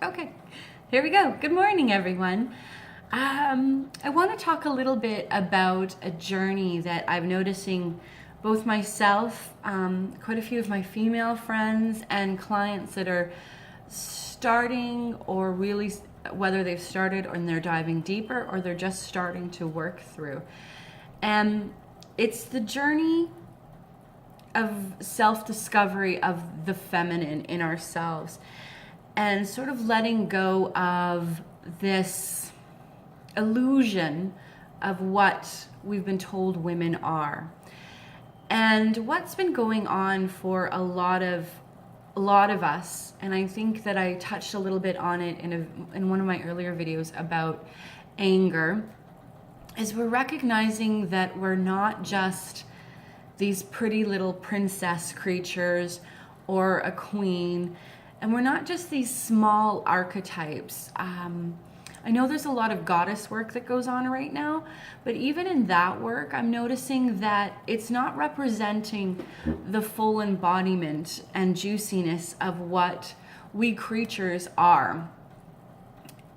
Okay, here we go. Good morning, everyone. I want to talk a little bit about a journey that I'm noticing both myself, quite a few of my female friends, and clients that are starting or really, whether they've started and they're diving deeper or they're just starting to work through. And it's the journey of self-discovery of the feminine in ourselves and sort of letting go of this illusion of what we've been told women are. And what's been going on for a lot of us, and I think that I touched a little bit on it in one of my earlier videos about anger, is we're recognizing that we're not just these pretty little princess creatures or a queen, and we're not just these small archetypes. I know there's a lot of goddess work that goes on right now, but even in that work, I'm noticing that it's not representing the full embodiment and juiciness of what we creatures are.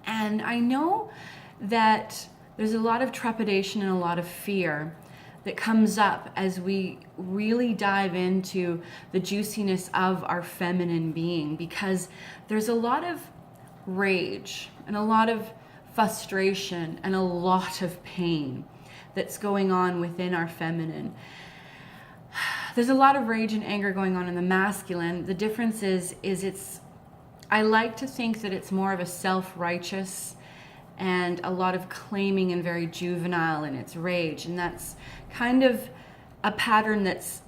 And I know that there's a lot of trepidation and a lot of fear that comes up as we really dive into the juiciness of our feminine being, because there's a lot of rage and a lot of frustration and a lot of pain that's going on within our feminine. There's a lot of rage and anger going on in the masculine. The difference is I like to think that it's more of a self-righteous and a lot of claiming and very juvenile in its rage. And that's kind of a pattern that's,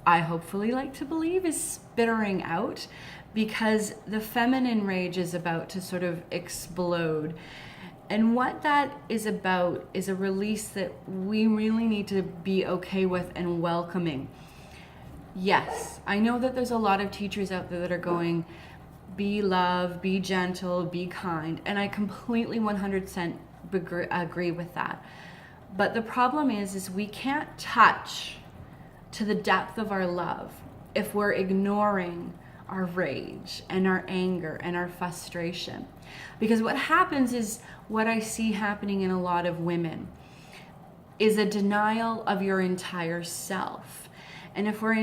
I hopefully like to believe, is spittering out, because the feminine rage is about to sort of explode. And what that is about is a release that we really need to be okay with and welcoming. Yes, I know that there's a lot of teachers out there that are going, be love, be gentle, be kind. And I completely 100% agree with that. But the problem is we can't touch to the depth of our love if we're ignoring our rage and our anger and our frustration. Because what happens is, what I see happening in a lot of women is a denial of your entire self. And if we're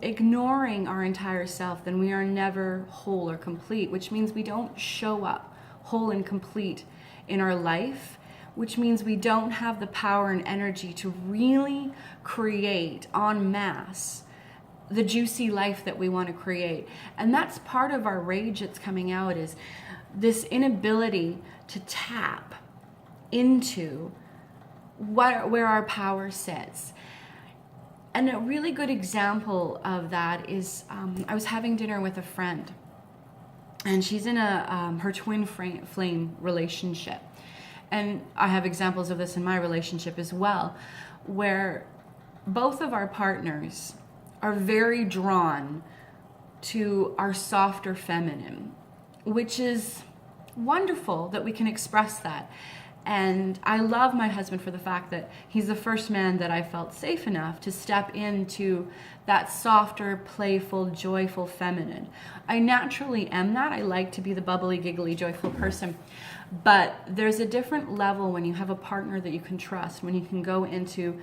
ignoring our entire self, then we are never whole or complete, which means we don't show up whole and complete in our life, which means we don't have the power and energy to really create en masse the juicy life that we want to create. And that's part of our rage that's coming out, is this inability to tap into where our power sits. And a really good example of that is I was having dinner with a friend, and she's in her twin flame relationship. And I have examples of this in my relationship as well, where both of our partners are very drawn to our softer feminine, which is wonderful that we can express that. And I love my husband for the fact that he's the first man that I felt safe enough to step into that softer, playful, joyful feminine. I naturally am that. I like to be the bubbly, giggly, joyful person. But there's a different level when you have a partner that you can trust, when you can go into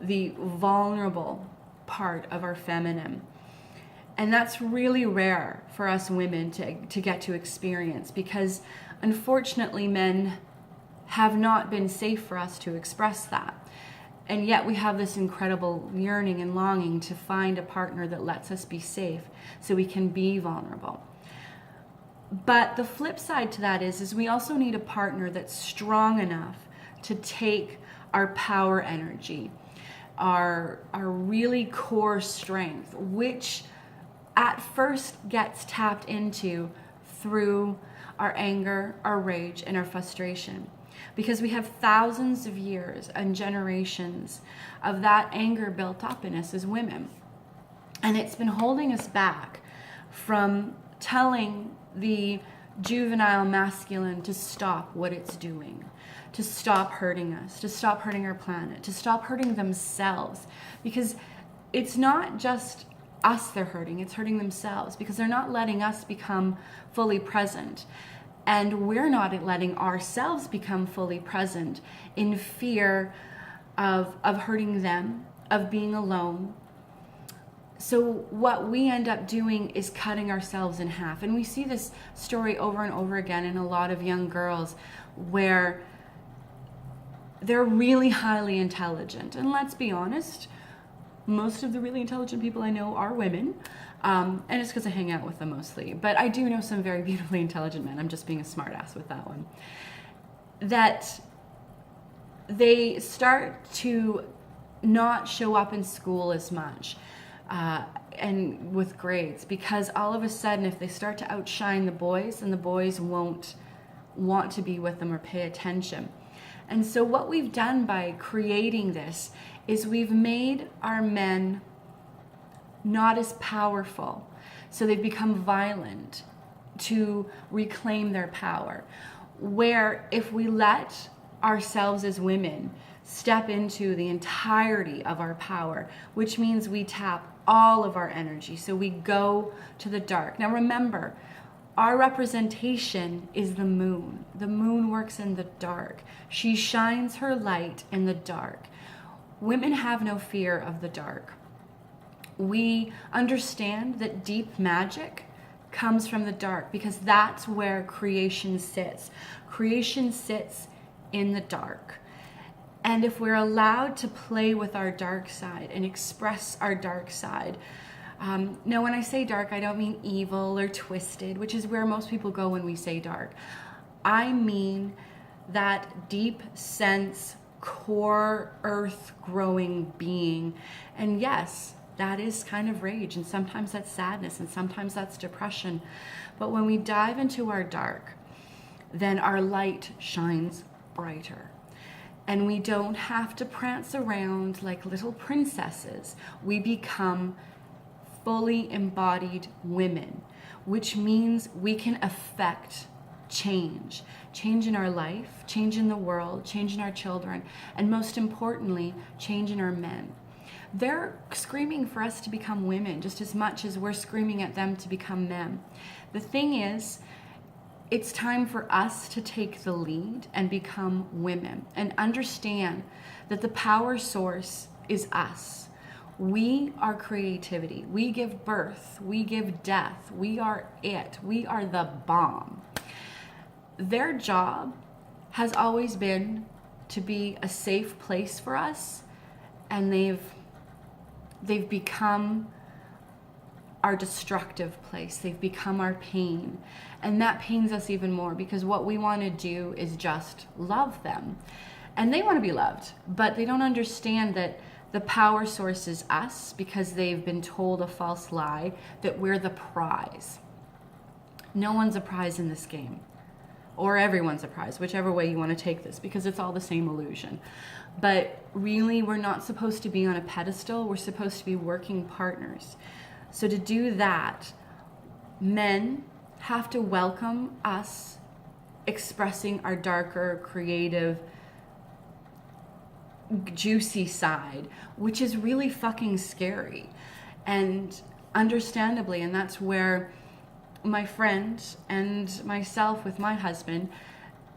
the vulnerable part of our feminine. And that's really rare for us women to get to experience, because unfortunately men have not been safe for us to express that. And yet we have this incredible yearning and longing to find a partner that lets us be safe so we can be vulnerable. But the flip side to that is we also need a partner that's strong enough to take our power energy, our really core strength, which at first gets tapped into through our anger, our rage, and our frustration. Because we have thousands of years and generations of that anger built up in us as women. And it's been holding us back from telling the juvenile masculine to stop what it's doing, to stop hurting us, to stop hurting our planet, to stop hurting themselves. Because it's not just us they're hurting. It's hurting themselves because they're not letting us become fully present. And we're not letting ourselves become fully present in fear of hurting them, of being alone. So what we end up doing is cutting ourselves in half. And we see this story over and over again in a lot of young girls where they're really highly intelligent. And let's be honest, most of the really intelligent people I know are women. And it's because I hang out with them mostly. But I do know some very beautifully intelligent men. I'm just being a smartass with that one. That they start to not show up in school as much and with grades, because all of a sudden if they start to outshine the boys, then the boys won't want to be with them or pay attention. And so what we've done by creating this is we've made our men not as powerful. So they've become violent to reclaim their power. Where if we let ourselves as women step into the entirety of our power, which means we tap all of our energy. So we go to the dark. Now remember, our representation is the moon. The moon works in the dark. She shines her light in the dark. Women have no fear of the dark. We understand that deep magic comes from the dark because that's where creation sits. Creation sits in the dark. And if we're allowed to play with our dark side and express our dark side, now when I say dark, I don't mean evil or twisted, which is where most people go when we say dark. I mean that deep sense, core, earth-growing being. And yes, that is kind of rage, and sometimes that's sadness, and sometimes that's depression. But when we dive into our dark, then our light shines brighter. And we don't have to prance around like little princesses. We become fully embodied women, which means we can affect change. Change in our life, change in the world, change in our children, and most importantly, change in our men. They're screaming for us to become women just as much as we're screaming at them to become men. The thing is, it's time for us to take the lead and become women and understand that the power source is us. We are creativity. We give birth. We give death. We are it. We are the bomb. Their job has always been to be a safe place for us, and they've become our destructive place. They've become our pain. And that pains us even more because what we want to do is just love them. And they want to be loved, but they don't understand that the power source is us because they've been told a false lie that we're the prize. No one's a prize in this game. Or everyone's a prize, whichever way you want to take this, because it's all the same illusion. But really, we're not supposed to be on a pedestal. We're supposed to be working partners. So to do that, men have to welcome us expressing our darker, creative, juicy side, which is really fucking scary. And understandably, and that's where my friend and myself with my husband,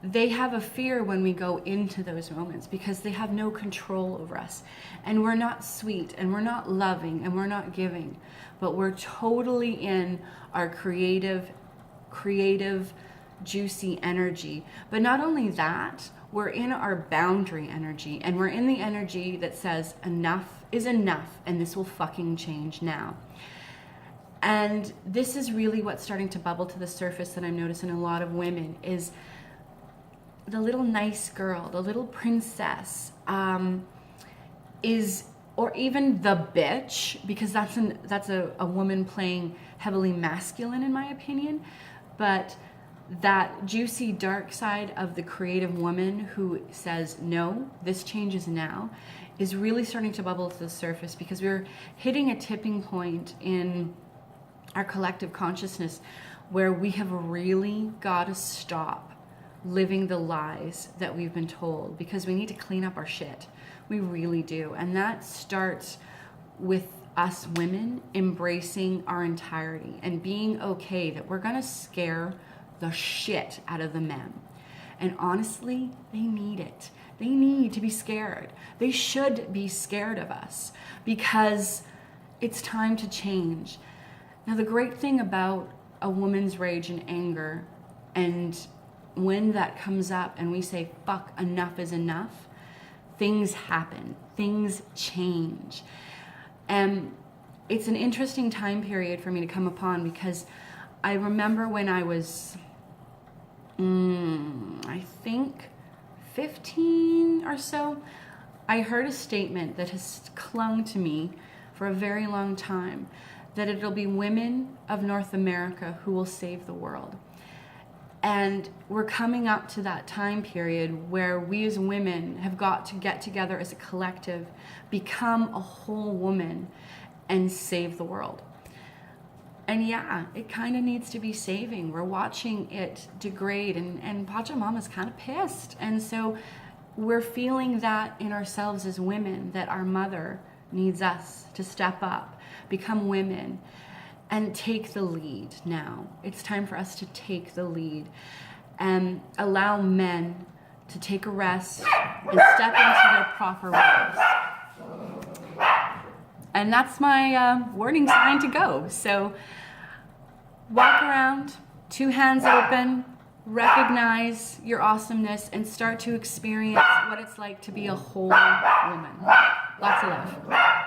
they have a fear when we go into those moments because they have no control over us. And we're not sweet, and we're not loving, and we're not giving, but we're totally in our creative, juicy energy. But not only that, we're in our boundary energy, and we're in the energy that says enough is enough, and this will fucking change now. And this is really what's starting to bubble to the surface that I'm noticing a lot of women is the little nice girl, the little princess, or even the bitch, because that's a woman playing heavily masculine in my opinion, but that juicy dark side of the creative woman who says, no, this changes now, is really starting to bubble to the surface because we're hitting a tipping point in our collective consciousness where we have really got to stop living the lies that we've been told because we need to clean up our shit. We really do. And that starts with us women embracing our entirety and being okay that we're gonna scare the shit out of the men. And honestly, they need it. They need to be scared. They should be scared of us because it's time to change. Now, the great thing about a woman's rage and anger, and when that comes up and we say, fuck, enough is enough, things happen, things change. And it's an interesting time period for me to come upon because I remember when I was, I think 15 or so, I heard a statement that has clung to me for a very long time, that it'll be women of North America who will save the world. And we're coming up to that time period where we as women have got to get together as a collective, become a whole woman, and save the world. And yeah, it kind of needs to be saving. We're watching it degrade, and Pachamama's kind of pissed. And so we're feeling that in ourselves as women, that our mother needs us to step up, become women, and take the lead now. It's time for us to take the lead and allow men to take a rest and step into their proper roles. And that's my warning sign to go. So walk around, 2 hands open, recognize your awesomeness, and start to experience what it's like to be a whole woman. Lots of love.